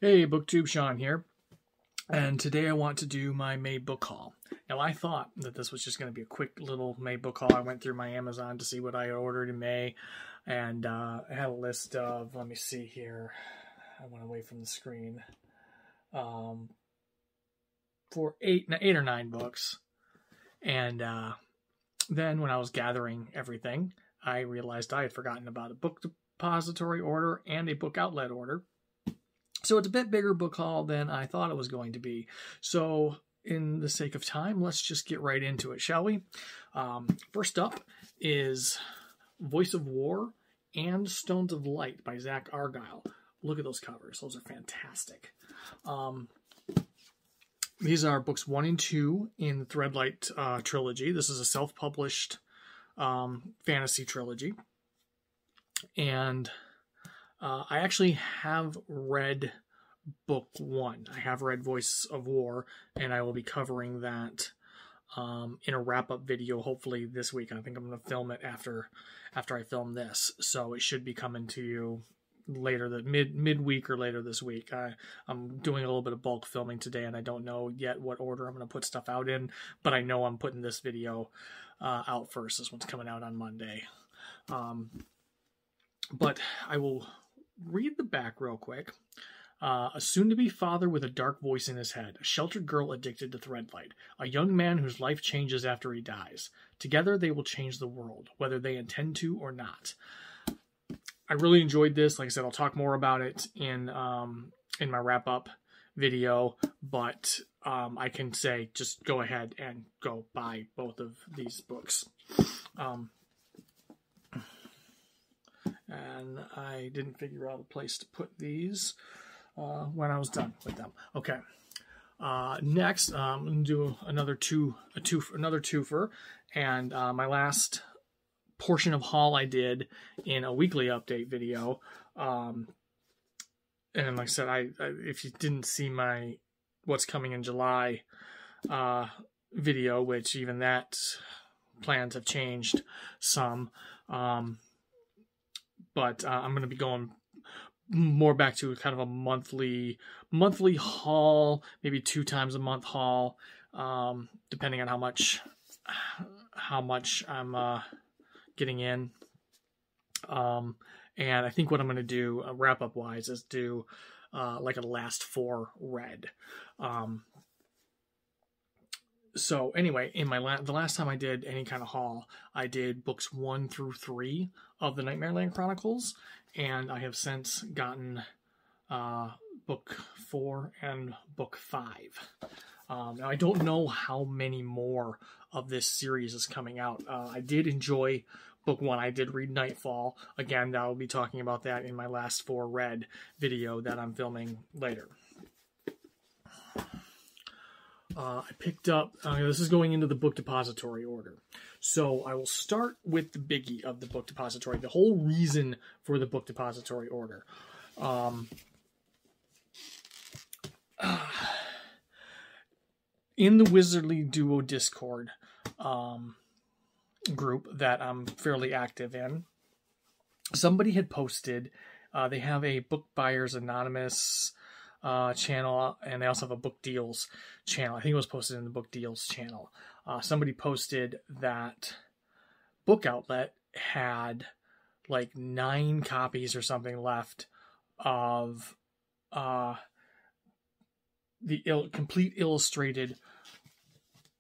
Hey, BookTube Sean here, and today I want to do my May book haul. Now, I thought that this was just going to be a quick little May book haul. I went through my Amazon to see what I ordered in May, and I had a list of, let me see here, I went away from the screen, for eight or nine books, and then when I was gathering everything, I realized I had forgotten about a Book Depository order and a book outlet order. So it's a bit bigger book haul than I thought it was going to be. So in the sake of time, let's just get right into it, shall we? First up is Voice of War and Stones of Light by Zach Argyle. Look at those covers. Those are fantastic. These are books 1 and 2 in the Threadlight trilogy. This is a self-published fantasy trilogy. And I actually have read book 1. I have read Voice of War, and I will be covering that in a wrap-up video hopefully this week. I think I'm going to film it after I film this, so it should be coming to you later, midweek or later this week. I'm doing a little bit of bulk filming today, and I don't know yet what order I'm going to put stuff out in, but I know I'm putting this video out first. This one's coming out on Monday. But I will read the back real quick. A soon-to-be father with a dark voice in his head, a sheltered girl addicted to Threadlight, a young man whose life changes after he dies. Together they will change the world, whether they intend to or not. I really enjoyed this. Like I said, I'll talk more about it in my wrap-up video, but I can say just go ahead and go buy both of these books. And I didn't figure out a place to put these when I was done with them. Okay. Next, I'm going to do another twofer, and my last portion of haul I did in a weekly update video. And like I said, if you didn't see my what's coming in July video, which even that plans have changed some. But I'm going to be going more back to kind of a monthly haul, maybe 2 times a month haul, depending on how much I'm getting in. And I think what I'm going to do, wrap up wise, is do like a last 4 read. So anyway, in the last time I did any kind of haul, I did books 1 through 3 of the Nightmareland Chronicles, and I have since gotten book 4 and book 5. Now I don't know how many more of this series is coming out. I did enjoy book 1. I did read Nightfall. Again, I'll be talking about that in my last 4 read video that I'm filming later. I picked up, this is going into the Book Depository order. So I will start with the biggie of the Book Depository, the whole reason for the Book Depository order. In the Wizardly Duo Discord group that I'm fairly active in, somebody had posted, they have a Book Buyers Anonymous channel, and they also have a Book Deals channel. I think it was posted in the Book Deals channel. Somebody posted that Book Outlet had like 9 copies or something left of the complete illustrated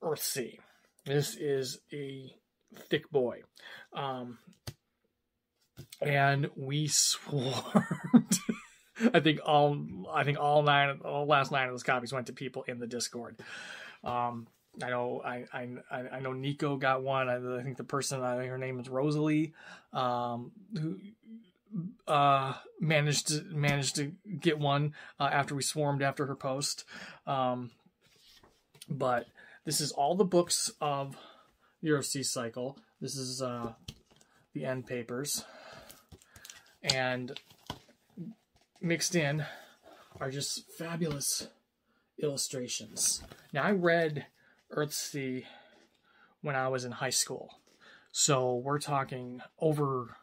Earthsea. This is a thick boy. And we swarmed. I think all last 9 of those copies went to people in the Discord. I know Nico got one. I think the person, her name is Rosalie, who managed to get one after we swarmed after her post. But this is all the books of the Earthsea cycle. This is the end papers, and mixed in are just fabulous illustrations. Now, I read Earthsea when I was in high school, so we're talking over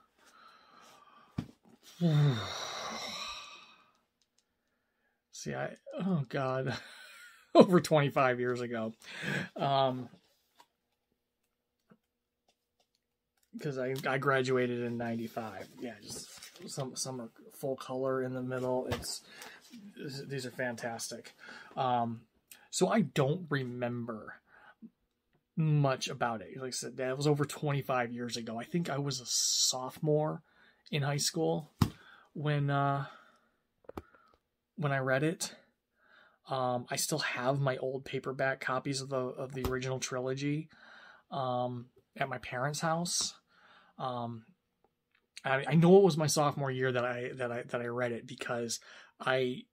See, oh God, over 25 years ago. Because I graduated in 95. Yeah, just some are full color in the middle. These are fantastic. So I don't remember much about it. Like I said, that was over 25 years ago. I think I was a sophomore in high school when I read it. I still have my old paperback copies of the original trilogy at my parents' house. I know it was my sophomore year that I read it, because I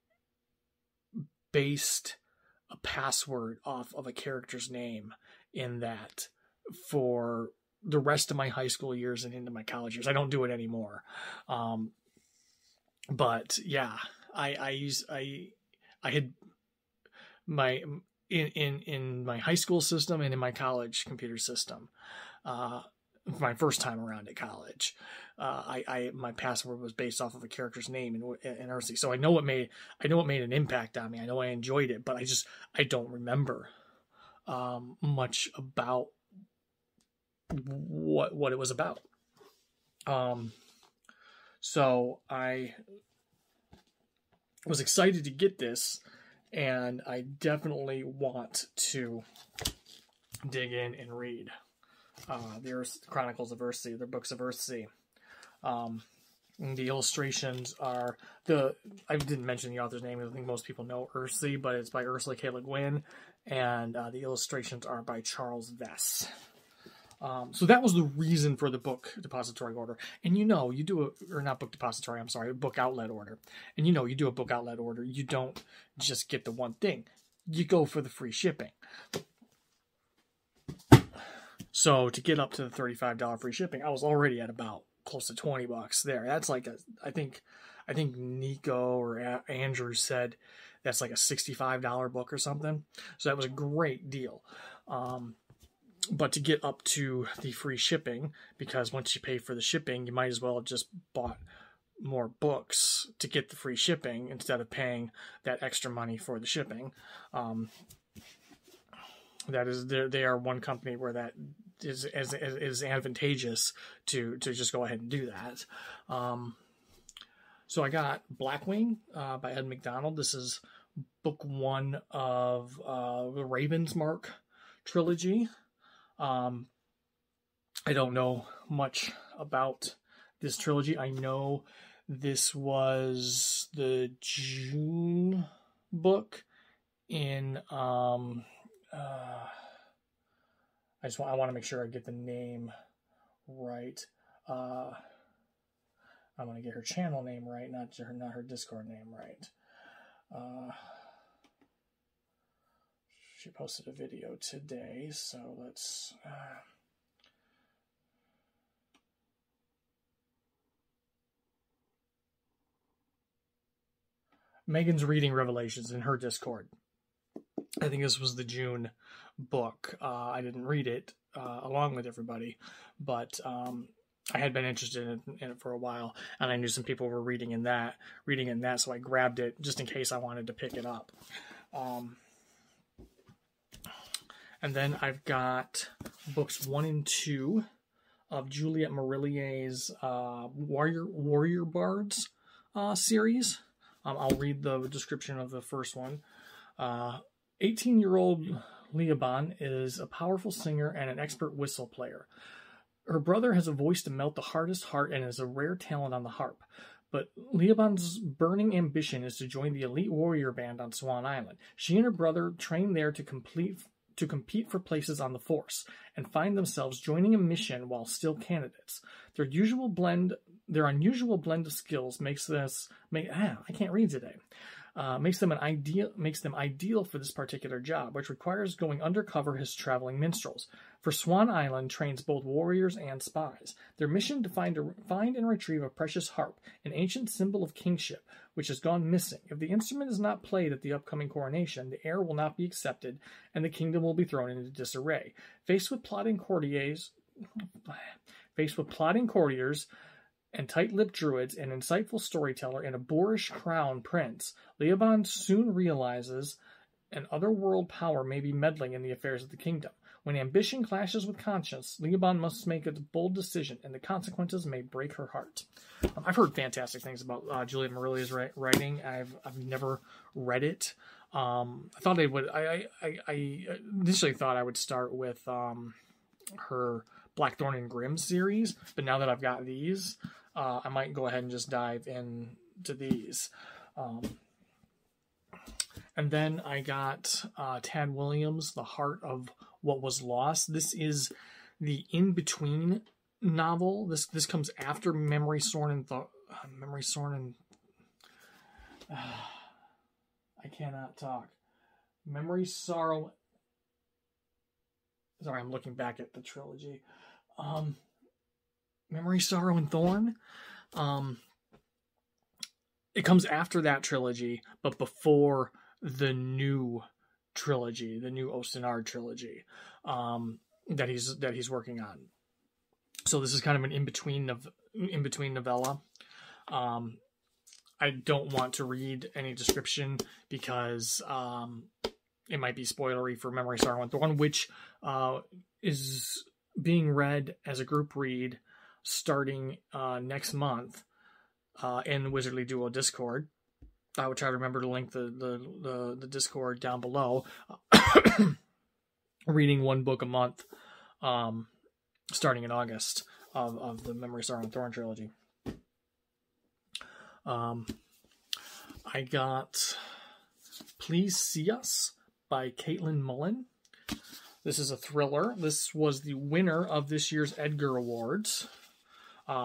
based a password off of a character's name in that for the rest of my high school years and into my college years. I don't do it anymore. But yeah, I had my in my high school system and in my college computer system, my first time around at college, my password was based off of a character's name in Earthsea. So I know it made an impact on me. I know I enjoyed it, but I don't remember much about what it was about. So I was excited to get this, and I definitely want to dig in and read the Chronicles of Earthsea, the books of Earthsea. The illustrations are I didn't mention the author's name. I think most people know Earthsea, but it's by Ursula K. Le Guin, and the illustrations are by Charles Vess. So that was the reason for the Book Depository order. And you do not Book Depository, I'm sorry, Book Outlet order. And you do a Book Outlet order, you don't just get the one thing. You go for the free shipping. So to get up to the $35 free shipping, I was already at about close to $20 there. That's like I think Nico or Andrew said that's like a $65 book or something. So that was a great deal. But to get up to the free shipping, because once you pay for the shipping, you might as well have just bought more books to get the free shipping instead of paying that extra money for the shipping. That is, they are one company where that is advantageous to just go ahead and do that. So I got Blackwing by Ed McDonald. This is book 1 of the Ravensmark trilogy. I don't know much about this trilogy. I know this was the June book in I want to make sure I get the name right. I want to get her channel name right, not her Discord name right. She posted a video today, so let's Megan's reading Revelations in her Discord. I think this was the June book. I didn't read it along with everybody, but I had been interested in it for a while, and I knew some people were reading in that, so I grabbed it just in case I wanted to pick it up. And then I've got books 1 and 2 of Juliette Marillier's Warrior Bards series. I'll read the description of the first one. 18-year-old Leoban is a powerful singer and an expert whistle player. Her brother has a voice to melt the hardest heart and is a rare talent on the harp. But Leoban's burning ambition is to join the elite warrior band on Swan Island. She and her brother train there to compete for places on the force and find themselves joining a mission while still candidates. Their unusual blend of skills makes them ideal for this particular job, which requires going undercover as traveling minstrels. For Swan Island trains both warriors and spies. Their mission to find and retrieve a precious harp, an ancient symbol of kingship, which has gone missing. If the instrument is not played at the upcoming coronation, the heir will not be accepted, and the kingdom will be thrown into disarray. Faced with plotting courtiers, and tight-lipped druids, an insightful storyteller, and a boorish crown prince, Leoban soon realizes an otherworld power may be meddling in the affairs of the kingdom. When ambition clashes with conscience, Leoban must make a bold decision, and the consequences may break her heart. I've heard fantastic things about Juliet Marilia's writing. I've never read it. I thought I initially thought I would start with her Blackthorn and Grimm series, but now that I've got these, I might go ahead and just dive into these. And then I got Tad Williams, The Heart of What Was Lost. This is the in-between novel. This comes after Memory, Sorn, and I cannot talk. Memory, Sorrow. Sorry, I'm looking back at the trilogy. Memory, Sorrow, and Thorn. It comes after that trilogy, but before the new trilogy, the new Ostenard trilogy, that he's working on. So this is kind of an in-between novella. I don't want to read any description because it might be spoilery for Memory, Sorrow, and Thorn, which is being read as a group read starting next month in the Wizardly Duo Discord. I would try to remember to link the Discord down below. Reading one book a month, starting in August of the Memory, Sorrow, and Thorn trilogy. I got Please See Us by Caitlin Mullen. This is a thriller. This was the winner of this year's Edgar Awards.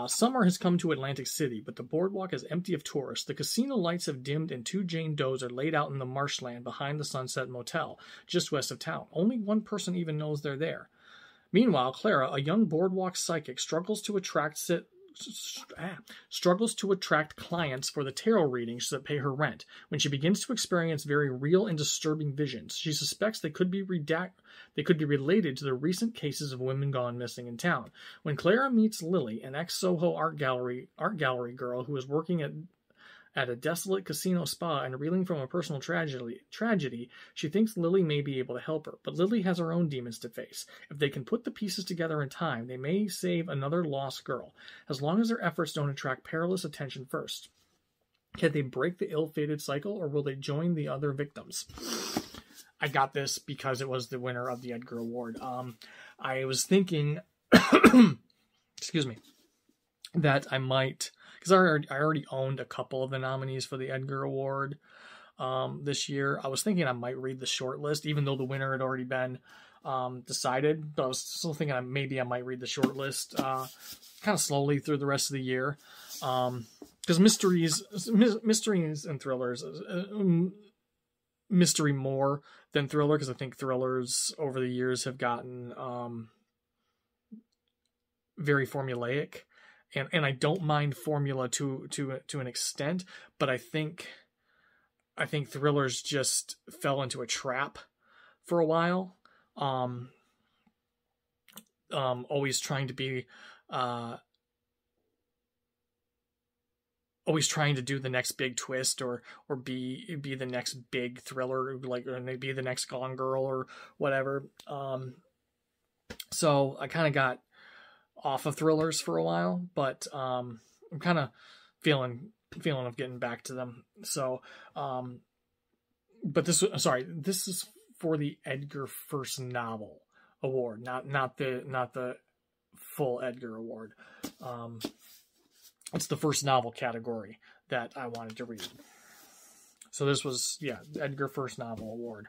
Summer has come to Atlantic City, but the boardwalk is empty of tourists. The casino lights have dimmed and 2 Jane Does are laid out in the marshland behind the Sunset Motel, just west of town. Only one person even knows they're there. Meanwhile, Clara, a young boardwalk psychic, struggles to attract clients for the tarot readings that pay her rent. When she begins to experience very real and disturbing visions, she suspects they could be related to the recent cases of women gone missing in town. When Clara meets Lily, an ex-Soho art gallery girl who is working at a desolate casino spa and reeling from a personal tragedy, she thinks Lily may be able to help her. But Lily has her own demons to face. If they can put the pieces together in time, they may save another lost girl, as long as their efforts don't attract perilous attention first. Can they break the ill-fated cycle, or will they join the other victims? I got this because it was the winner of the Edgar Award. I was thinking, excuse me, that I might, because I already owned a couple of the nominees for the Edgar Award this year. I was thinking I might read the short list, even though the winner had already been decided. But I was still thinking maybe I might read the short list kind of slowly through the rest of the year. Because mysteries and thrillers, mystery more than thriller, because I think thrillers over the years have gotten very formulaic. And I don't mind formula to an extent, but I think thrillers just fell into a trap for a while. Always trying to be, always trying to do the next big twist or be the next big thriller, like, or maybe the next Gone Girl or whatever. So I kind of got off of thrillers for a while, but I'm kind of feeling of getting back to them. So, but this is for the Edgar First Novel Award, not the full Edgar Award. It's the first novel category that I wanted to read. So this was, the Edgar First Novel Award.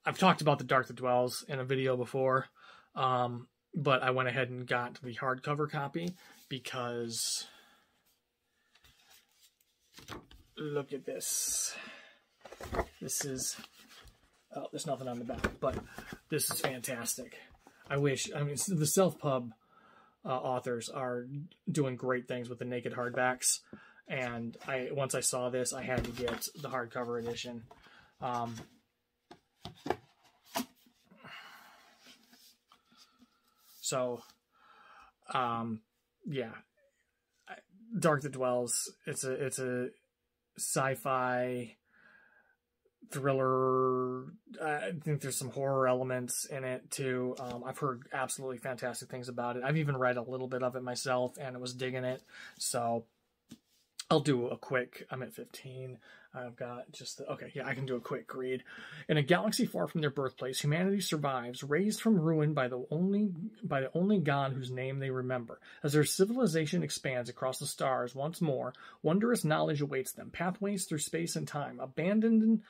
I've talked about The Dark That Dwells in a video before, but I went ahead and got the hardcover copy because, look at this. This is, there's nothing on the back, but this is fantastic. The self-pub authors are doing great things with the naked hardbacks, and once I saw this, I had to get the hardcover edition. So, yeah, Dark That Dwells. It's a sci-fi thriller. I think there's some horror elements in it too. I've heard absolutely fantastic things about it. I've even read a little bit of it myself and I was digging it. So I'll do a quick, I'm at 15. I've got just, okay, yeah, I can do a quick read. In a galaxy far from their birthplace, humanity survives, raised from ruin by the only god whose name they remember. As their civilization expands across the stars once more, wondrous knowledge awaits them, pathways through space and time, abandoned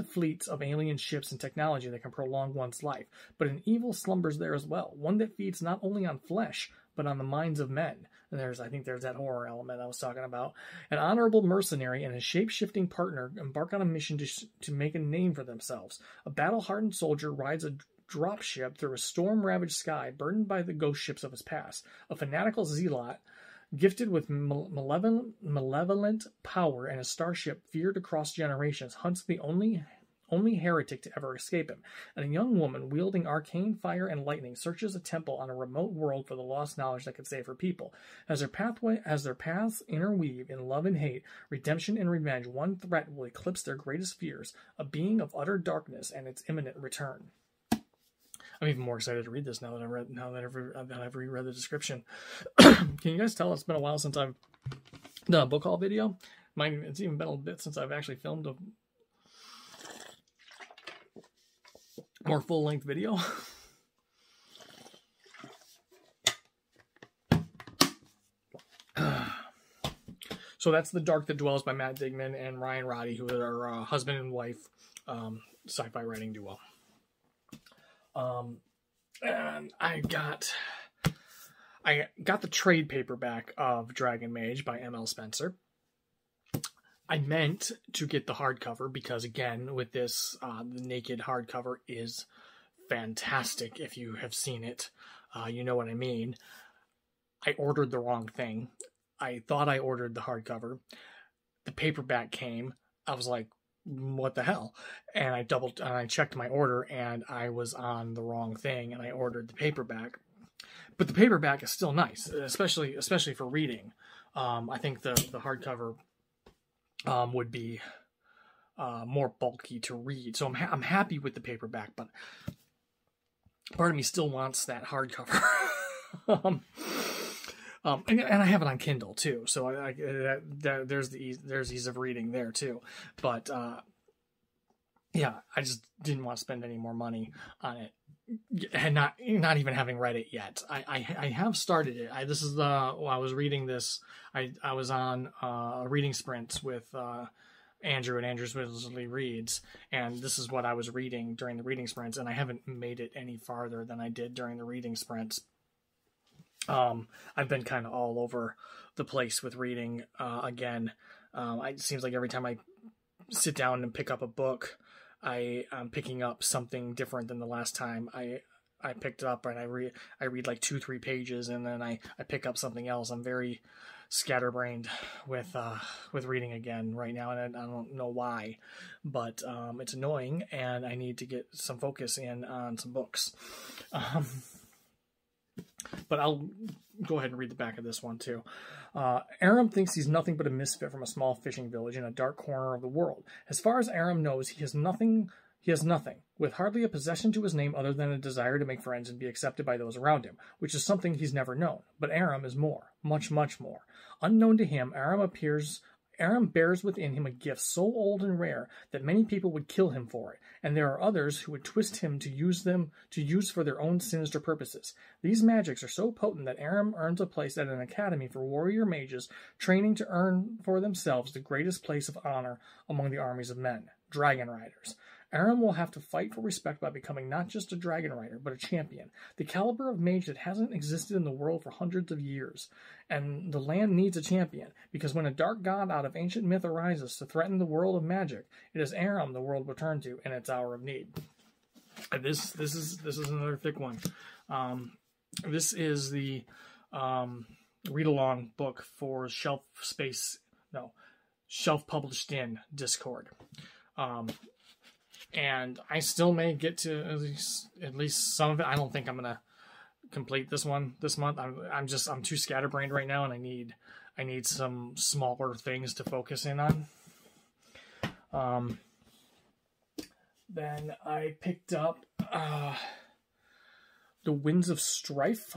fleets of alien ships and technology that can prolong one's life. But an evil slumbers there as well, one that feeds not only on flesh, but on the minds of men. And I think there's that horror element I was talking about. An honorable mercenary and his shape-shifting partner embark on a mission to make a name for themselves. A battle-hardened soldier rides a dropship through a storm-ravaged sky, burdened by the ghost ships of his past. A fanatical zealot, gifted with malevolent power and a starship feared across generations, hunts the only heretic to ever escape him. And a young woman wielding arcane fire and lightning searches a temple on a remote world for the lost knowledge that could save her people. As their paths interweave in love and hate, redemption and revenge, one threat will eclipse their greatest fears, a being of utter darkness and its imminent return. I'm even more excited to read this now that I've reread the description. Can you guys tell it's been a while since I've done a book haul video? It's even been a bit since I've actually filmed a more full-length video. So that's The Dark That Dwells by Matt Digman and Ryan Roddy, who are husband and wife sci-fi writing duo. And I got the trade paperback of Dragon Mage by M.L. Spencer. I meant to get the hardcover because, again, with this, the naked hardcover is fantastic. If you have seen it, you know what I mean. I ordered the wrong thing. I thought I ordered the hardcover. The paperback came. I was like, what the hell? And I checked my order and I was on the wrong thing and I ordered the paperback. But the paperback is still nice, especially for reading. I think the hardcover would be more bulky to read. So I'm happy with the paperback, but part of me still wants that hardcover. And I have it on Kindle too, so there's ease of reading there too. But yeah, I just didn't want to spend any more money on it, and not even having read it yet. I have started it. I was reading this. I was on a reading sprints with Andrew and Andrew Swizzley Reads, and this is what I was reading during the reading sprints, and I haven't made it any farther than I did during the reading sprints. I've been kind of all over the place with reading again. It seems like every time I sit down and pick up a book, I'm picking up something different than the last time I picked it up, and I read like 2-3 pages, and then I pick up something else. I'm very scatterbrained with reading again right now, and I don't know why, but it's annoying, and I need to get some focus in on some books. But I'll go ahead and read the back of this one too. Aram thinks he's nothing but a misfit from a small fishing village in a dark corner of the world. As far as Aram knows, he has nothing, with hardly a possession to his name other than a desire to make friends and be accepted by those around him, which is something he's never known. But Aram is more, much, much more. Unknown to him, Aram bears within him a gift so old and rare that many people would kill him for it, and there are others who would twist him to use for their own sinister purposes. These magics are so potent that Aram earns a place at an academy for warrior mages, training to earn for themselves the greatest place of honor among the armies of men, dragon riders. Aram will have to fight for respect by becoming not just a dragon rider, but a champion, the caliber of mage that hasn't existed in the world for hundreds of years. And the land needs a champion, because when a dark god out of ancient myth arises to threaten the world of magic, it is Aram the world will turn to in its hour of need. And this is another thick one. This is the read-along book for self-published in Discord. And I still may get to at least some of it. I don't think I'm going to complete this one this month. I'm too scatterbrained right now, and I need some smaller things to focus in on. Then I picked up The Winds of Strife.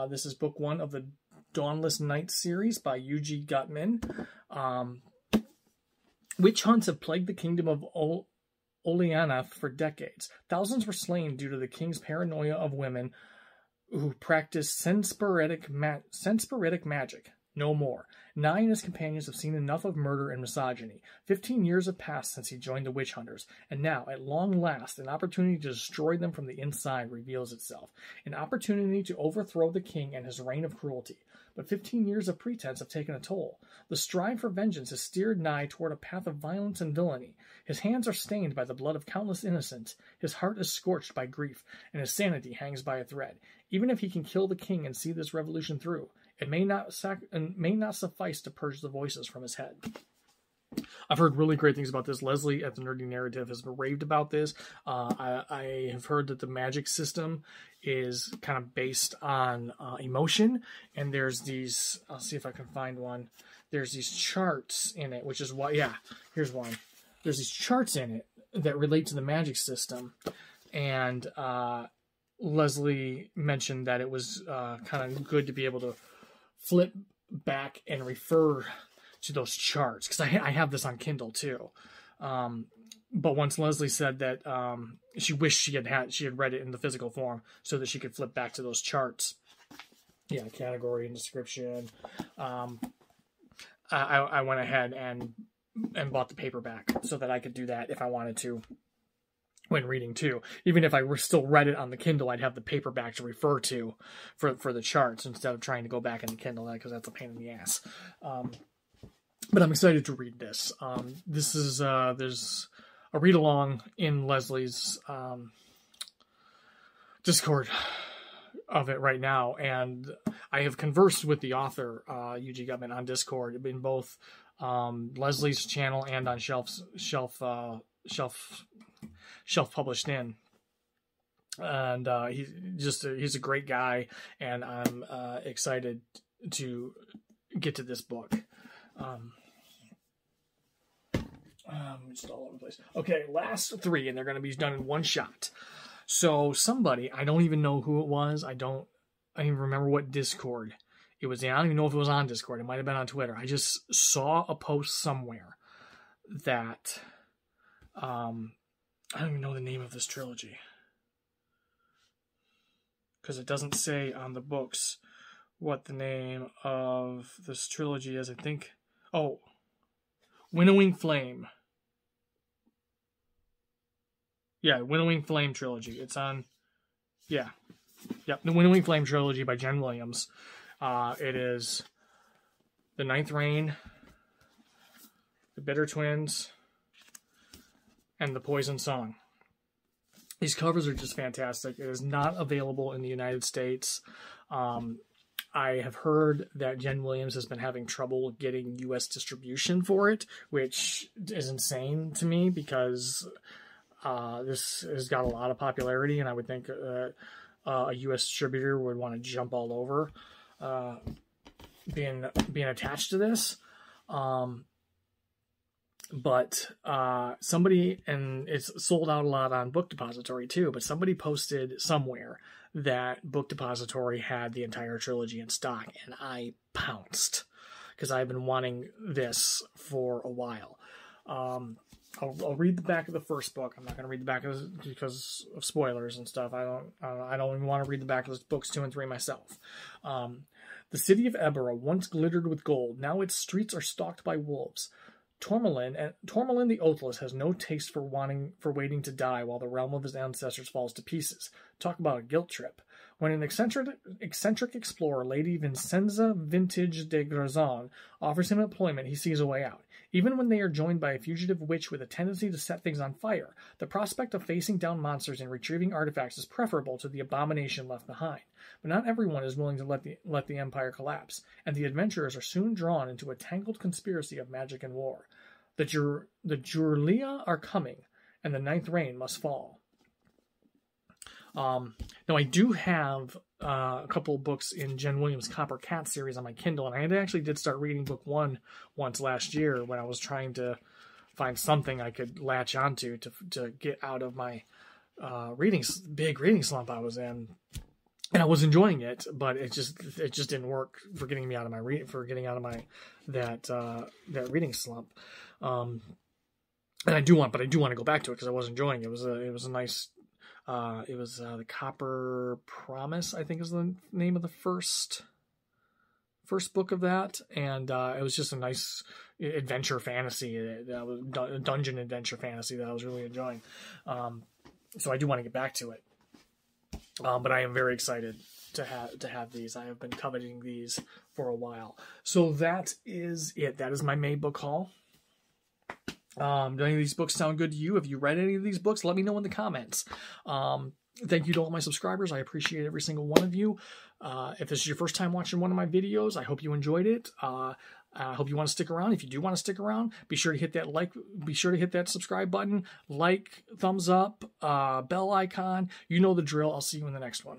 This is book 1 of the Dawnless Night series by U.G. Gutman. Witch hunts have plagued the kingdom of Oleanath for decades. Thousands were slain due to the king's paranoia of women who practiced senspiritic magic. No more. Nye and his companions have seen enough of murder and misogyny. 15 years have passed since he joined the witch hunters, and now, at long last, an opportunity to destroy them from the inside reveals itself. An opportunity to overthrow the king and his reign of cruelty. But 15 years of pretense have taken a toll. The strive for vengeance has steered Nye toward a path of violence and villainy. His hands are stained by the blood of countless innocents, his heart is scorched by grief, and his sanity hangs by a thread. Even if he can kill the king and see this revolution through, it may not suffice to purge the voices from his head. I've heard really great things about this. Leslie at the Nerdy Narrative has raved about this. I have heard that the magic system is kind of based on emotion, and there's these, I'll see if I can find one. There's these charts in it, which is why, yeah, here's one. There's these charts in it that relate to the magic system, and Leslie mentioned that it was kind of good to be able to flip back and refer to those charts, because I have this on Kindle too. But once Leslie said that she wished she had read it in the physical form so that she could flip back to those charts. Yeah, category and description. I went ahead and bought the paperback so that I could do that if I wanted to when reading too. Even if I were still read it on the Kindle, I'd have the paperback to refer to for the charts instead of trying to go back in the Kindle, because that's a pain in the ass. But I'm excited to read this. This is there's a read along in Leslie's Discord of it right now, and I have conversed with the author U.G. Gutman on Discord in both Leslie's channel and on Shelf Published In. And he's a great guy, and I'm excited to get to this book. Just all over the place. Okay, last 3, and they're going to be done in one shot. So somebody, I don't even know who it was. I don't even remember what Discord it was in. I don't even know if it was on Discord. It might have been on Twitter. I just saw a post somewhere that I don't even know the name of this trilogy, because it doesn't say on the books what the name of this trilogy is. I think, Winnowing Flame. Yeah, Winnowing Flame trilogy. It's on, the Winnowing Flame trilogy by Jen Williams. It is The Ninth Reign, The Bitter Twins, and The Poison Song. These covers are just fantastic. It is not available in the United States. I have heard that Jen Williams has been having trouble getting U.S. distribution for it, which is insane to me, because this has got a lot of popularity, and I would think a U.S. distributor would want to jump all over being attached to this. But somebody, and it's sold out a lot on Book Depository too, but somebody posted somewhere that Book Depository had the entire trilogy in stock, and I pounced, because I've been wanting this for a while. I'll read the back of the first book. I'm not going to read the back of this because of spoilers and stuff. I don't even want to read the back of books 2 and 3 myself. The city of Ebera once glittered with gold. Now its streets are stalked by wolves. Tormalin the Oathless has no taste for waiting to die while the realm of his ancestors falls to pieces. Talk about a guilt trip. When an eccentric explorer, Lady Vincenza Vintage de Grazon, offers him employment, he sees a way out. Even when they are joined by a fugitive witch with a tendency to set things on fire, the prospect of facing down monsters and retrieving artifacts is preferable to the abomination left behind. But not everyone is willing to let the empire collapse, and the adventurers are soon drawn into a tangled conspiracy of magic and war. The Jurlia are coming, and the Ninth Reign must fall. Now, I do have a couple of books in Jen Williams' Copper Cat series on my Kindle, and I actually did start reading book 1 once last year when I was trying to find something I could latch onto to get out of my big reading slump I was in. And I was enjoying it, but it just didn't work for getting me out of my that reading slump. And I do want to go back to it because I was enjoying it. It was a nice. It was The Copper Promise, I think is the name of the first book of that, and it was just a nice adventure fantasy, that was dungeon adventure fantasy that I was really enjoying. So I do want to get back to it. But I am very excited to have these. I have been coveting these for a while. So that is it. That is my May book haul. Do any of these books sound good to you? Have you read any of these books? Let me know in the comments. Thank you to all my subscribers. I appreciate every single one of you. If this is your first time watching one of my videos, I hope you enjoyed it. I hope you want to stick around. If you do want to stick around, be sure to hit that subscribe button, thumbs up, bell icon. You know the drill. I'll see you in the next one.